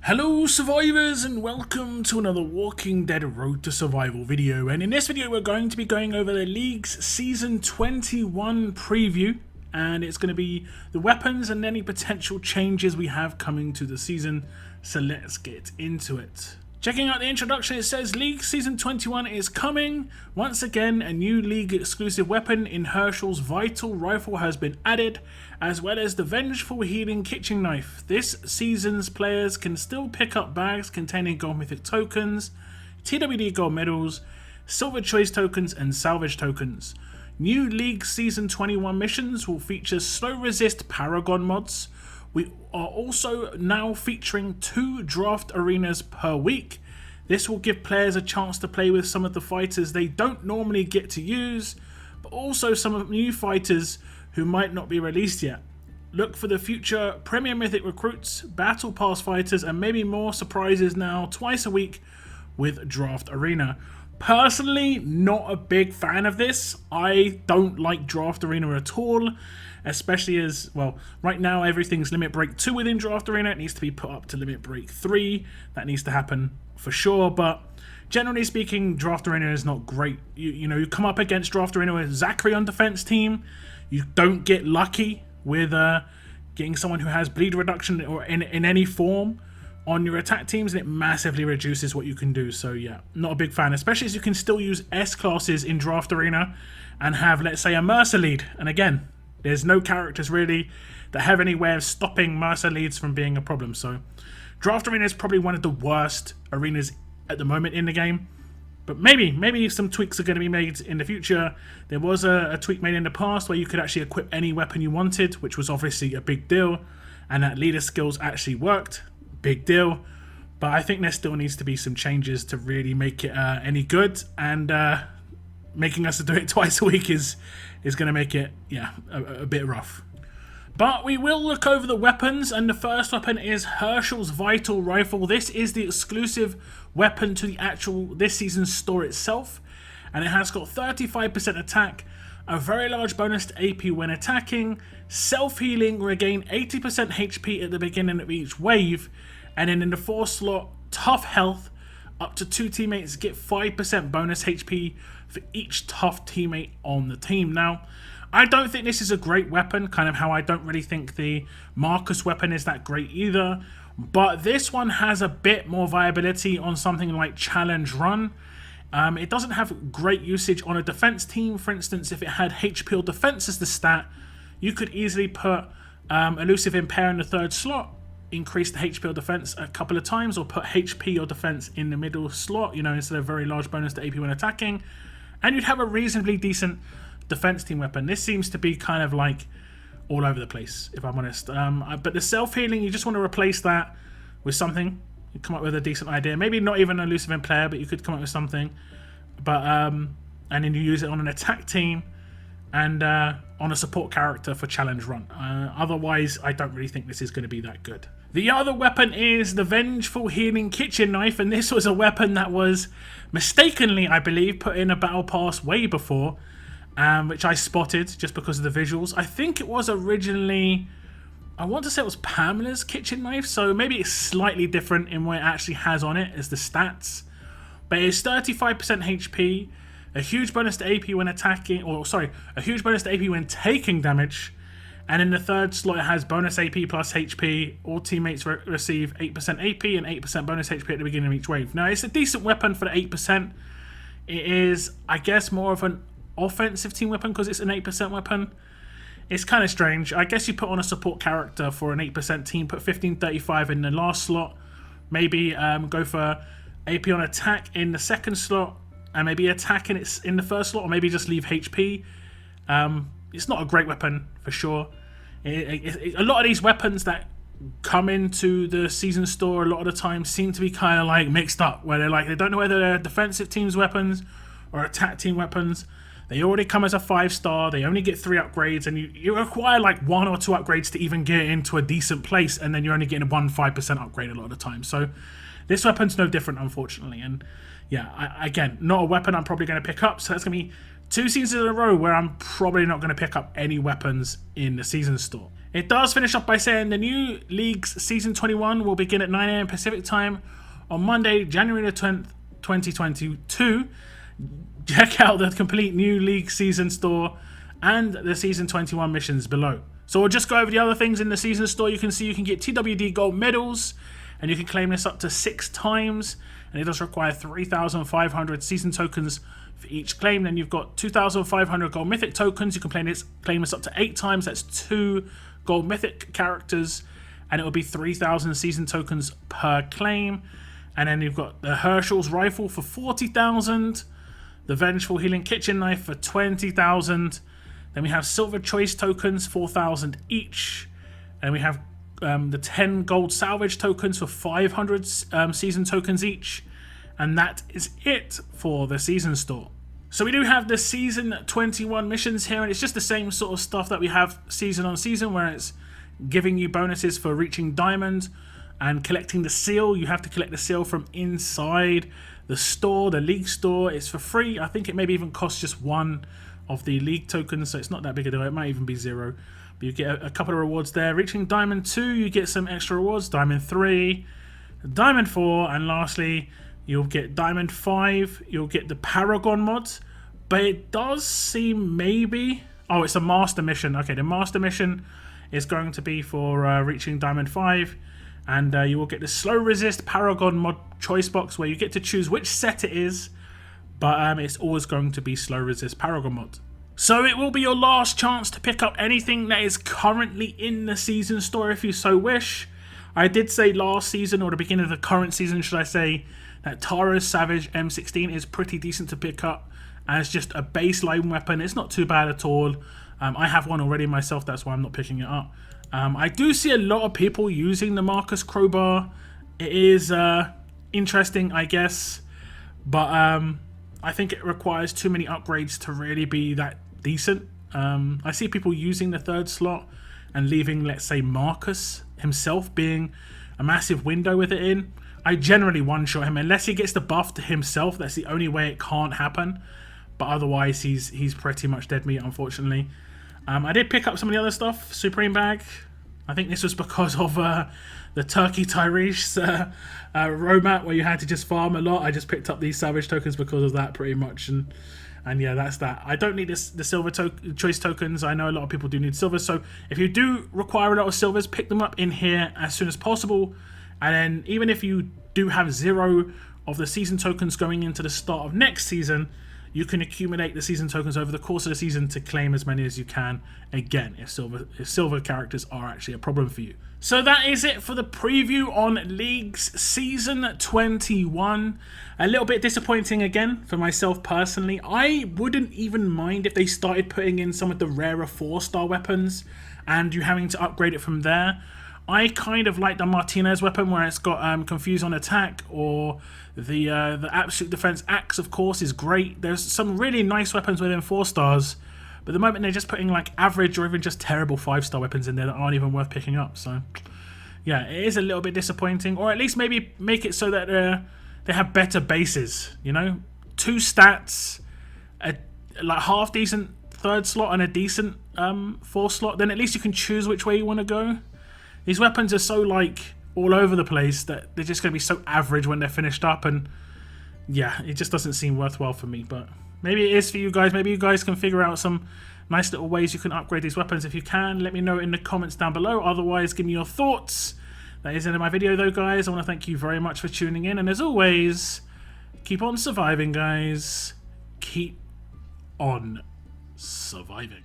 Hello survivors and welcome to another Walking Dead Road to Survival video, and in this video we're going to be going over the League's Season 21 preview, and it's going to be the weapons and any potential changes we have coming to the season, so let's get into it. Checking out the introduction, it says League Season 21 is coming. Once again, a new League exclusive weapon in Herschel's Vital rifle has been added, as well as the Vengeful healing kitchen knife. This season's players can still pick up bags containing gold mythic tokens, TWD gold medals, silver choice tokens and salvage tokens. New League Season 21 missions will feature slow resist paragon mods. We are also now featuring 2 draft arenas per week. This will give players a chance to play with some of the fighters they don't normally get to use, but also some of new fighters who might not be released yet. Look for the future Premier Mythic recruits, Battle Pass fighters, and maybe more surprises now twice a week with Draft Arena. Personally, not a big fan of this. I don't like Draft Arena at all, especially as, well, right now everything's Limit Break 2 within Draft Arena. It needs to be put up to Limit Break 3. That needs to happen for sure, but generally speaking, Draft Arena is not great. You come up against Draft Arena with Zachary on defense team. You don't get lucky with getting someone who has bleed reduction or in any form on your attack teams, and it massively reduces what you can do. So yeah, not a big fan, especially as you can still use S classes in Draft Arena and have, let's say, a Mercer lead. And again, there's no characters really that have any way of stopping Mercer leads from being a problem. So Draft Arena is probably one of the worst arenas at the moment in the game. But maybe some tweaks are going to be made in the future. There was a tweak made in the past where you could actually equip any weapon you wanted, which was obviously a big deal. And that leader skills actually worked. Big deal. But I think there still needs to be some changes to really make it any good. And making us do it twice a week is going to make it, yeah, a bit rough. But we will look over the weapons, and the first weapon is Herschel's Vital rifle. This is the exclusive weapon to the actual this season's store itself, and it has got 35% attack, a very large bonus to AP when attacking, self-healing, regain 80% HP at the beginning of each wave, and then in the 4th slot, tough health. Up to 2 teammates get 5% bonus HP for each tough teammate on the team. Now, I don't think this is a great weapon, kind of how I don't really think the Marcus weapon is that great either. But this one has a bit more viability on something like Challenge Run. It doesn't have great usage on a defense team. For instance, if it had HP or defense as the stat, you could easily put Elusive Impair in the 3rd slot, increase the HP or defense a couple of times, or put HP or defense in the middle slot, instead of very large bonus to AP when attacking, and you'd have a reasonably decent defense team weapon. This seems to be kind of like all over the place, if I'm honest. But the self-healing, you just want to replace that with something. You come up with a decent idea, maybe not even an Elusive Impair, but you could come up with something. But and then you use it on an attack team and on a support character for Challenge Run. Otherwise, I don't really think this is going to be that good. The other weapon is the Vengeful healing kitchen knife, and this was a weapon that was mistakenly, I believe, put in a battle pass way before, which I spotted just because of the visuals. I think it was originally, I want to say it was Pamela's kitchen knife, so maybe it's slightly different in what it actually has on it as the stats. But it's 35% HP, a huge bonus to AP when attacking, a huge bonus to AP when taking damage, and in the 3rd slot it has bonus AP plus HP. All teammates receive 8% AP and 8% bonus HP at the beginning of each wave. Now, it's a decent weapon for the 8%. It is, I guess, more of an offensive team weapon because it's an 8% weapon. It's kind of strange. I guess you put on a support character for an 8% team, put 1535 in the last slot, maybe go for AP on attack in the 2nd slot, and maybe attack in the 1st slot, or maybe just leave HP. It's not a great weapon for sure. A lot of these weapons that come into the season store a lot of the time seem to be kind of like mixed up, where they don't know whether they're defensive team's weapons or attack team weapons. They already come as a 5-star, they only get 3 upgrades, and you require like 1 or 2 upgrades to even get into a decent place, and then you're only getting a 5% upgrade a lot of the time. So this weapon's no different, unfortunately. And yeah, again, not a weapon I'm probably going to pick up, so that's going to be 2 seasons in a row where I'm probably not going to pick up any weapons in the season store. It does finish up by saying the new League's Season 21 will begin at 9 AM Pacific Time on Monday, January the 10th, 2022. Check out the complete new League Season store and the Season 21 missions below. So we'll just go over the other things in the Season store. You can see you can get TWD gold medals, and you can claim this up to 6 times, and it does require 3,500 season tokens for each claim. Then you've got 2,500 gold mythic tokens. You can claim this up to 8 times. That's 2 gold mythic characters, and it will be 3,000 season tokens per claim. And then you've got the Herschel's rifle for 40,000, the Vengeful healing kitchen knife for 20,000. Then we have silver choice tokens, 4,000 each, and we have the 10 gold salvage tokens for 500 season tokens each, and that is it for the season store. So we do have the season 21 missions here, and it's just the same sort of stuff that we have season on season, where it's giving you bonuses for reaching diamond and collecting the seal. You have to collect the seal from inside the store, the League store. It's for free. I think it maybe even costs just 1 of the League tokens, so it's not that big a deal. It might even be 0. But you get a couple of rewards there. Reaching Diamond 2, you get some extra rewards. Diamond 3, Diamond 4, and lastly, you'll get Diamond 5. You'll get the Paragon mod. But it does seem maybe... Oh, it's a Master Mission. Okay, the Master Mission is going to be for reaching Diamond 5. And you will get the Slow Resist Paragon mod choice box, where you get to choose which set it is. But it's always going to be Slow Resist Paragon mod. So it will be your last chance to pick up anything that is currently in the season store if you so wish. I did say last season, or the beginning of the current season should I say, that Tara's Savage M16 is pretty decent to pick up as just a baseline weapon. It's not too bad at all. I have one already myself, that's why I'm not picking it up. I do see a lot of people using the Marcus Crowbar. It is interesting, I guess, but I think it requires too many upgrades to really be that decent. I see people using the 3rd slot and leaving, let's say, Marcus himself being a massive window with it in. I generally one-shot him unless he gets the buff to himself. That's the only way it can't happen. But otherwise, he's pretty much dead meat, unfortunately. I did pick up some of the other stuff. Supreme Bag. I think this was because of the Turkey Tyrese roadmap where you had to just farm a lot. I just picked up these Savage tokens because of that pretty much. And yeah, that's that. I don't need the silver choice tokens. I know a lot of people do need silver. So if you do require a lot of silvers, pick them up in here as soon as possible. And then even if you do have 0 of the season tokens going into the start of next season, you can accumulate the season tokens over the course of the season to claim as many as you can, again, if silver characters are actually a problem for you. So that is it for the preview on League's Season 21. A little bit disappointing again for myself personally. I wouldn't even mind if they started putting in some of the rarer 4-star weapons and you having to upgrade it from there. I kind of like the Martinez weapon where it's got Confuse on Attack, or the Absolute Defense Axe, of course, is great. There's some really nice weapons within 4 stars, but the moment they're just putting like average or even just terrible 5-star weapons in there that aren't even worth picking up. So yeah, it is a little bit disappointing, or at least maybe make it so that they have better bases, you know? 2 stats, like half decent 3rd slot and a decent 4th slot, then at least you can choose which way you want to go. These weapons are so like all over the place that they're just going to be so average when they're finished up, and yeah, it just doesn't seem worthwhile for me. But maybe it is for you guys. Maybe you guys can figure out some nice little ways you can upgrade these weapons. If you can, let me know in the comments down below. Otherwise, give me your thoughts. That is the end of my video though, guys. I want to thank you very much for tuning in, and as always, keep on surviving, guys. Keep on surviving.